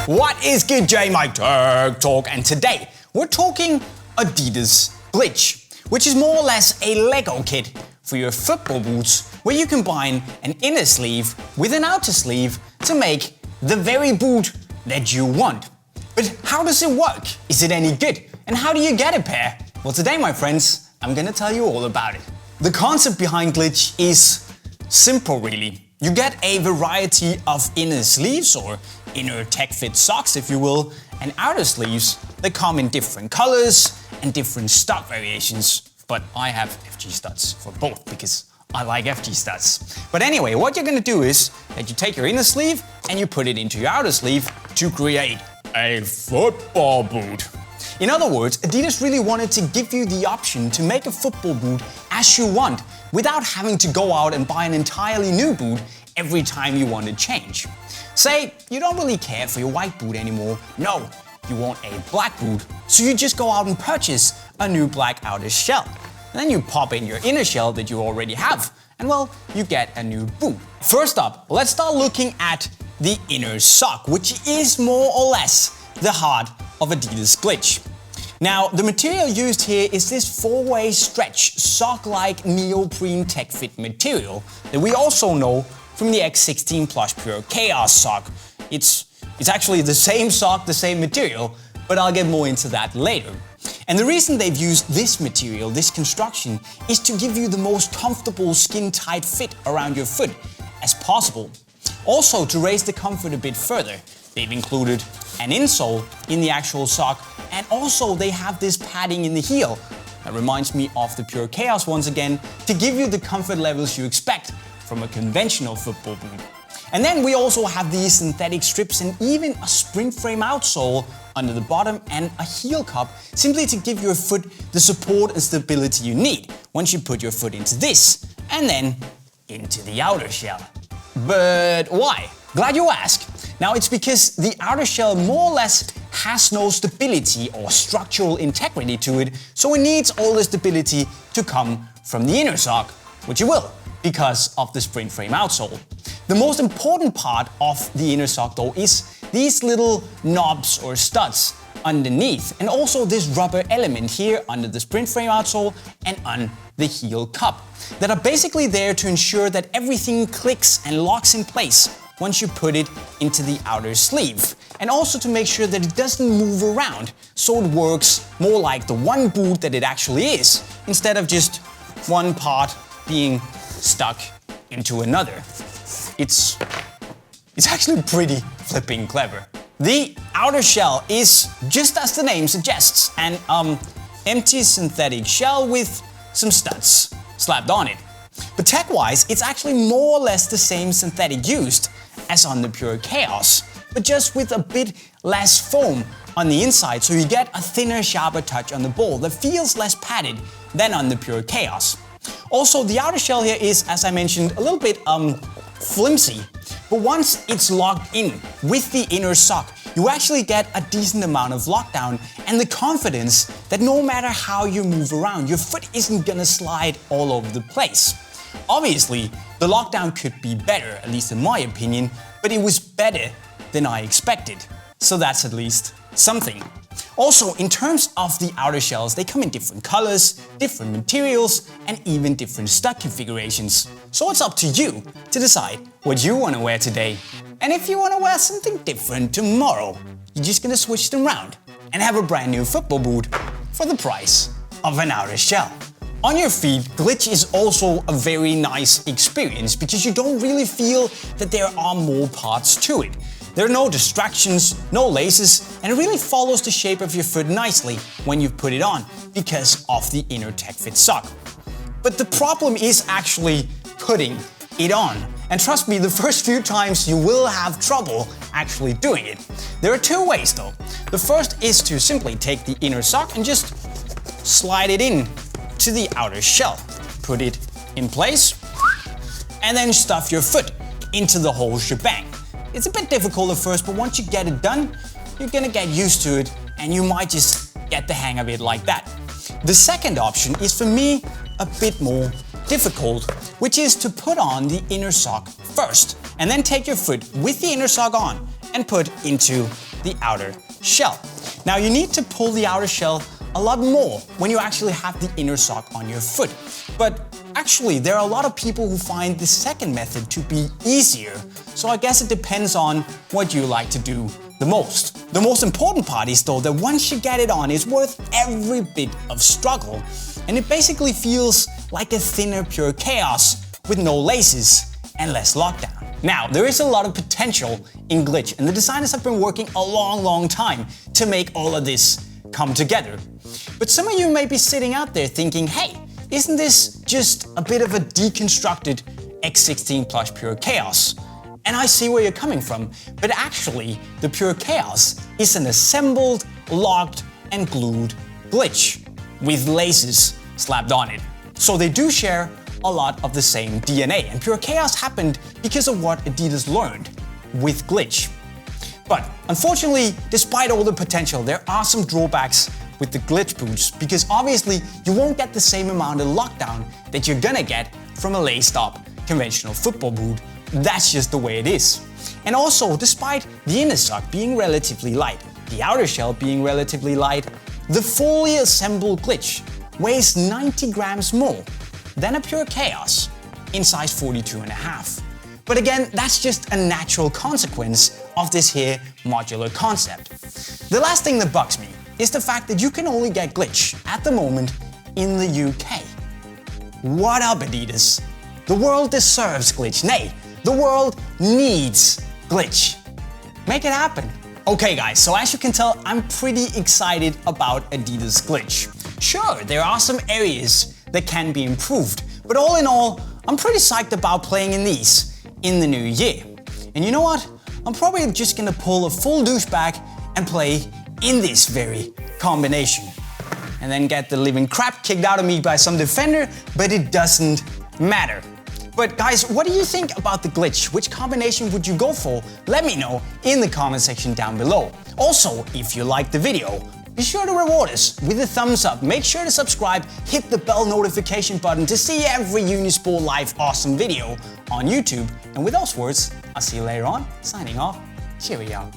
What is good, J-Mike Tech Talk? And today we're talking Adidas Glitch, which is more or less a Lego kit for your football boots, where you combine an inner sleeve with an outer sleeve to make the very boot that you want. But how does it work? Is it any good? And how do you get a pair? Well, today, my friends, I'm gonna tell you all about it. The concept behind Glitch is simple, really. You get a variety of inner sleeves, or inner Techfit socks if you will, and outer sleeves that come in different colors and different stud variations. But I have FG studs for both because I like FG studs. But anyway, what you're gonna do is that you take your inner sleeve and you put it into your outer sleeve to create a football boot. In other words, Adidas really wanted to give you the option to make a football boot as you want, without having to go out and buy an entirely new boot every time you want to change. Say, you don't really care for your white boot anymore. No, you want a black boot, so you just go out and purchase a new black outer shell. And then you pop in your inner shell that you already have, and well, you get a new boot. First up, let's start looking at the inner sock, which is more or less the heart of Adidas Glitch. Now, the material used here is this four-way stretch sock-like neoprene Techfit material that we also know from the X16 Plus Pure Chaos sock. It's actually the same sock, the same material, but I'll get more into that later. And the reason they've used this material, this construction, is to give you the most comfortable skin-tight fit around your foot as possible. Also, to raise the comfort a bit further, they've included an insole in the actual sock, and also they have this padding in the heel. That reminds me of the Pure Chaos once again, to give you the comfort levels you expect from a conventional football boot. And then we also have these synthetic strips and even a Sprintframe outsole under the bottom and a heel cup, simply to give your foot the support and stability you need once you put your foot into this and then into the outer shell. But why? Glad you ask. Now, it's because the outer shell more or less has no stability or structural integrity to it, so it needs all the stability to come from the inner sock, which it will, because of the Sprintframe outsole. The most important part of the inner sock though is these little knobs or studs underneath, and also this rubber element here under the Sprintframe outsole and on the heel cup, that are basically there to ensure that everything clicks and locks in place once you put it into the outer sleeve, and also to make sure that it doesn't move around, so it works more like the one boot that it actually is, instead of just one part being stuck into another. It's actually pretty flipping clever. The outer shell is, just as the name suggests, an empty synthetic shell with some studs slapped on it. But tech-wise, it's actually more or less the same synthetic used as on the Pure Chaos, but just with a bit less foam on the inside, so you get a thinner, sharper touch on the ball that feels less padded than on the Pure Chaos. Also, the outer shell here is, as I mentioned, a little bit flimsy, but once it's locked in with the inner sock, you actually get a decent amount of lockdown and the confidence that no matter how you move around, your foot isn't gonna slide all over the place. Obviously, the lockdown could be better, at least in my opinion, but it was better than I expected. So that's at least something. Also, in terms of the outer shells, they come in different colors, different materials, and even different stud configurations. So it's up to you to decide what you want to wear today. And if you want to wear something different tomorrow, you're just gonna switch them around and have a brand new football boot for the price of an outer shell. On your feet, Glitch is also a very nice experience because you don't really feel that there are more parts to it. There are no distractions, no laces, and it really follows the shape of your foot nicely when you put it on because of the inner Techfit sock. But the problem is actually putting it on. And trust me, the first few times you will have trouble actually doing it. There are two ways though. The first is to simply take the inner sock and just slide it in to the outer shell. Put it in place and then stuff your foot into the whole shebang. It's a bit difficult at first, but once you get it done, you're gonna get used to it and you might just get the hang of it like that. The second option is, for me, a bit more difficult, which is to put on the inner sock first and then take your foot with the inner sock on and put into the outer shell. Now you need to pull the outer shell a lot more when you actually have the inner sock on your foot. But actually, there are a lot of people who find the second method to be easier. So I guess it depends on what you like to do the most. The most important part is though that once you get it on, it's worth every bit of struggle. And it basically feels like a thinner pure chaos with no laces and less lockdown. Now, there is a lot of potential in glitch, and the designers have been working a long time to make all of this come together. But some of you may be sitting out there thinking, hey, isn't this just a bit of a deconstructed X16 Plus Pure Chaos? And I see where you're coming from, but actually, the Pure Chaos is an assembled, locked, and glued glitch with laces slapped on it. So they do share a lot of the same DNA, and Pure Chaos happened because of what Adidas learned with glitch. But unfortunately, despite all the potential, there are some drawbacks with the glitch boots, because obviously you won't get the same amount of lockdown that you're gonna get from a laced-up conventional football boot. That's just the way it is. And also, despite the inner sock being relatively light, the outer shell being relatively light, the fully assembled glitch weighs 90 grams more than a Pure Chaos in size 42.5. But again, that's just a natural consequence of this here modular concept. The last thing that bugs me is the fact that you can only get glitch at the moment in the UK. What up, Adidas? The world deserves glitch. Nay, the world needs glitch. Make it happen. Okay guys, so as you can tell, I'm pretty excited about Adidas glitch. Sure, there are some areas that can be improved, but all in all, I'm pretty psyched about playing in these in the new year. And you know what? I'm probably just gonna pull a full douchebag and play in this very combination. And then get the living crap kicked out of me by some defender, but it doesn't matter. But guys, what do you think about the glitch? Which combination would you go for? Let me know in the comment section down below. Also, if you liked the video, be sure to reward us with a thumbs up. Make sure to subscribe, hit the bell notification button to see every Unisport Live awesome video on YouTube. And with those words, I'll see you later on. Signing off. Cheerio.